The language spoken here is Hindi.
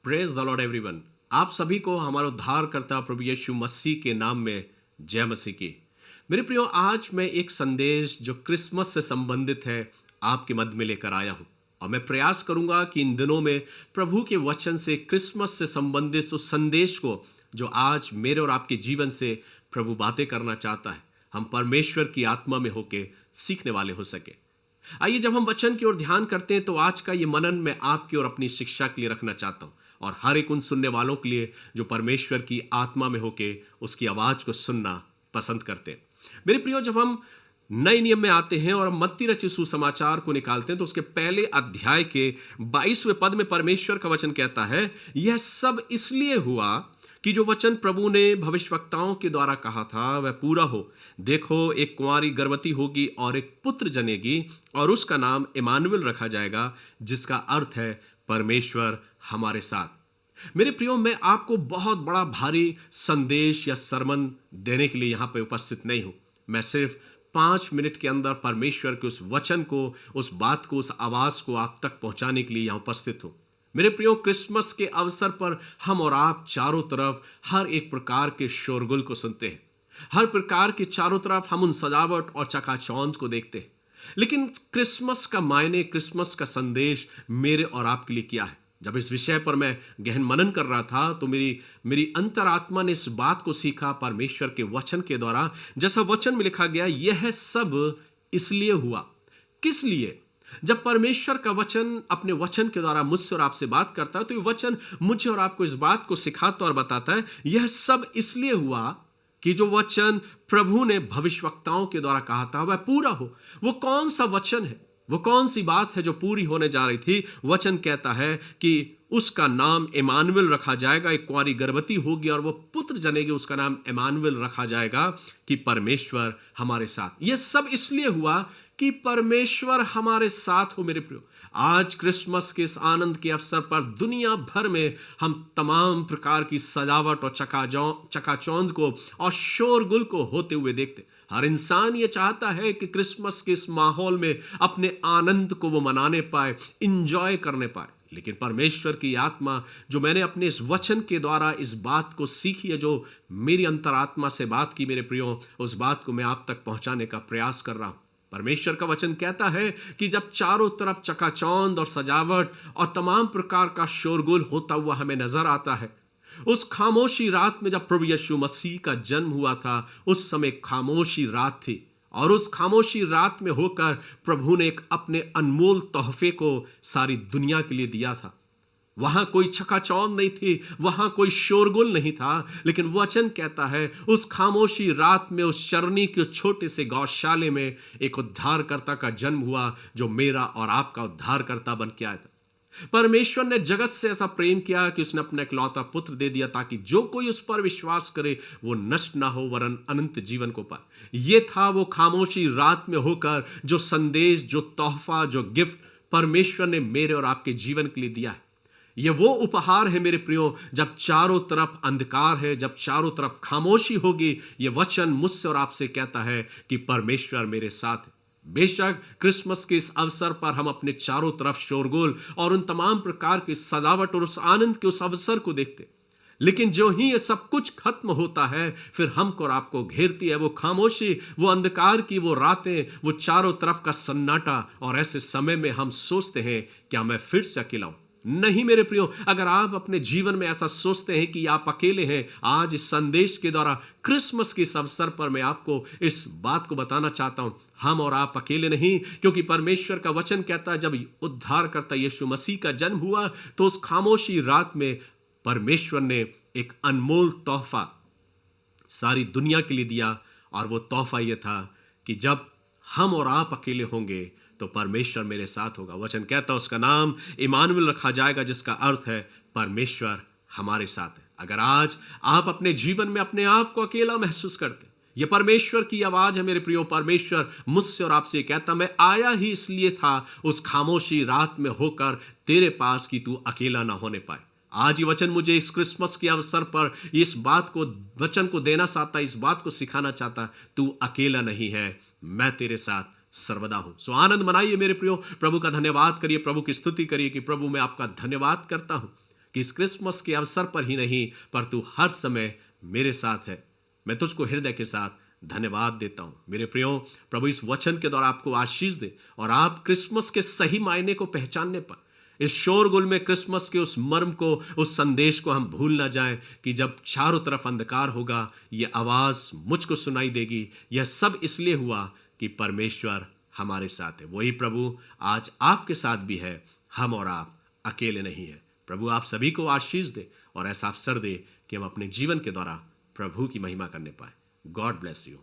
Praise the Lord everyone. आप सभी को हमारा उद्धारकर्ता प्रभु यीशु मसीह के नाम में जय मसीह की। मेरे प्रियो, आज मैं एक संदेश जो क्रिसमस से संबंधित है आपके मध्य में लेकर आया हूं और मैं प्रयास करूंगा कि इन दिनों में प्रभु के वचन से क्रिसमस से संबंधित उस संदेश को जो आज मेरे और आपके जीवन से प्रभु बातें करना चाहता है, हम परमेश्वर की आत्मा में होके सीखने वाले हो सके। आइए, जब हम वचन की ओर ध्यान करते हैं तो आज का ये मनन मैं आपकी और अपनी शिक्षा के लिए रखना चाहता हूं और हर एक उन सुनने वालों के लिए जो परमेश्वर की आत्मा में होके उसकी आवाज को सुनना पसंद करते हैं। मेरे प्रियो, जब हम नए नियम में आते हैं और मत्ती रचित सुसमाचार को निकालते हैं तो उसके पहले अध्याय के 22वें पद में परमेश्वर का वचन कहता है, यह सब इसलिए हुआ कि जो वचन प्रभु ने भविष्यवक्ताओं के द्वारा कहा था वह पूरा हो। देखो, एक कुंवारी गर्भवती होगी और एक पुत्र जनेगी और उसका नाम इमानुएल रखा जाएगा, जिसका अर्थ है परमेश्वर हमारे साथ। मेरे प्रियो, मैं आपको बहुत बड़ा भारी संदेश या सरमन देने के लिए यहां पर उपस्थित नहीं हूं। मैं सिर्फ 5 मिनट के अंदर परमेश्वर के उस वचन को, उस बात को, उस आवाज को आप तक पहुंचाने के लिए यहां उपस्थित हूं। मेरे प्रियो, क्रिसमस के अवसर पर हम और आप चारों तरफ हर एक प्रकार के शोरगुल को सुनते हैं। हर प्रकार के चारों तरफ हम उन सजावट और चकाचौंध को देखते हैं। लेकिन क्रिसमस का मायने, क्रिसमस का संदेश मेरे और आपके लिए क्या है? जब इस विषय पर मैं गहन मनन कर रहा था तो मेरी अंतरात्मा ने इस बात को सीखा परमेश्वर के वचन के द्वारा। जैसा वचन में लिखा गया, यह सब इसलिए हुआ। किस लिए? जब परमेश्वर का वचन अपने वचन के द्वारा मुझसे और आपसे बात करता है तो ये वचन मुझे और आपको इस बात को सिखाता और बताता है, यह सब इसलिए हुआ कि जो वचन प्रभु ने भविष्यवक्ताओं के द्वारा कहा था वह पूरा हो। वो कौन सा वचन है? वो कौन सी बात है जो पूरी होने जा रही थी? वचन कहता है कि उसका नाम इमानुएल रखा जाएगा। एक कुंवारी गर्भवती होगी और वो पुत्र जनेगी, उसका नाम इमानुएल रखा जाएगा कि परमेश्वर हमारे साथ। यह सब इसलिए हुआ कि परमेश्वर हमारे साथ हो। मेरे प्रियो, आज क्रिसमस के इस आनंद के अवसर पर दुनिया भर में हम तमाम प्रकार की सजावट और चकाचौंध को और शोरगुल को होते हुए देखते। हर इंसान ये चाहता है कि क्रिसमस के इस माहौल में अपने आनंद को वो मनाने पाए, इंजॉय करने पाए। लेकिन परमेश्वर की आत्मा, जो मैंने अपने इस वचन के द्वारा इस बात को सीखी है, जो मेरी अंतरात्मा से बात की मेरे प्रियो, उस बात को मैं आप तक पहुंचाने का प्रयास कर रहा हूं। परमेश्वर का वचन कहता है कि जब चारों तरफ चकाचौंध और सजावट और तमाम प्रकार का शोरगुल होता हुआ हमें नजर आता है, उस खामोशी रात में जब प्रभु यीशु मसीह का जन्म हुआ था, उस समय खामोशी रात थी और उस खामोशी रात में होकर प्रभु ने एक अपने अनमोल तोहफे को सारी दुनिया के लिए दिया था। वहां कोई चकाचौंध नहीं थी, वहां कोई शोरगुल नहीं था, लेकिन वचन कहता है उस खामोशी रात में, उस चरनी के छोटे से गौशाले में एक उद्धारकर्ता का जन्म हुआ, जो मेरा और आपका उद्धारकर्ता बन के आया था। परमेश्वर ने जगत से ऐसा प्रेम किया कि उसने अपना इकलौता पुत्र दे दिया ताकि जो कोई उस पर विश्वास करे वो नष्ट ना हो वरन अनंत जीवन को पाए। ये था वो खामोशी रात में होकर जो संदेश, जो तोहफा, जो गिफ्ट परमेश्वर ने मेरे और आपके जीवन के लिए दिया है। ये वो उपहार है मेरे प्रियो, जब चारों तरफ अंधकार है, जब चारों तरफ खामोशी होगी, ये वचन मुझसे और आपसे कहता है कि परमेश्वर मेरे साथ है। बेशक क्रिसमस के इस अवसर पर हम अपने चारों तरफ शोरगुल और उन तमाम प्रकार की सजावट और उस आनंद के उस अवसर को देखते, लेकिन जो ही ये सब कुछ खत्म होता है, फिर हमको और आपको घेरती है वो खामोशी, वो अंधकार की वो रातें, वो चारों तरफ का सन्नाटा। और ऐसे समय में हम सोचते हैं, क्या मैं फिर से अकेला हूं? नहीं मेरे प्रियो, अगर आप अपने जीवन में ऐसा सोचते हैं कि आप अकेले हैं, आज इस संदेश के द्वारा क्रिसमस के इस अवसर पर मैं आपको इस बात को बताना चाहता हूं, हम और आप अकेले नहीं। क्योंकि परमेश्वर का वचन कहता है जब उद्धारकर्ता यीशु मसीह का जन्म हुआ तो उस खामोशी रात में परमेश्वर ने एक अनमोल तोहफा सारी दुनिया के लिए दिया। और वो तोहफा ये था कि जब हम और आप अकेले होंगे तो परमेश्वर मेरे साथ होगा। वचन कहता है उसका नाम इमानुएल रखा जाएगा, जिसका अर्थ है परमेश्वर हमारे साथ है। अगर आज आप अपने जीवन में अपने आप को अकेला महसूस करते, ये परमेश्वर की आवाज है मेरे प्रियो। परमेश्वर मुझसे और आपसे कहता, मैं आया ही इसलिए था उस खामोशी रात में होकर तेरे पास कि तू अकेला ना होने पाए। आज ये वचन मुझे इस क्रिसमस के अवसर पर इस बात को, वचन को देना चाहता, इस बात को सिखाना चाहता, तू अकेला नहीं है, मैं तेरे साथ सर्वदा हूं। सो आनंद मनाइए मेरे प्रियो, प्रभु का धन्यवाद करिए, प्रभु की स्तुति करिए कि प्रभु मैं आपका धन्यवाद करता हूं कि इस क्रिसमस के अवसर पर ही नहीं, पर तू हर समय मेरे साथ है। मैं तुझको हृदय के साथ धन्यवाद देता हूं। मेरे प्रियो, प्रभु इस वचन के द्वारा आपको आशीष दे और आप क्रिसमस के सही मायने को पहचानने पर, इस शोरगुल में क्रिसमस के उस मर्म को, उस संदेश को हम भूल ना जाएं कि जब चारों तरफ अंधकार होगा, यह आवाज मुझको सुनाई देगी। यह सब इसलिए हुआ कि परमेश्वर हमारे साथ है। वही प्रभु आज आपके साथ भी है। हम और आप अकेले नहीं हैं। प्रभु आप सभी को आशीष दे और ऐसा अवसर दे कि हम अपने जीवन के द्वारा प्रभु की महिमा करने पाए। God bless you.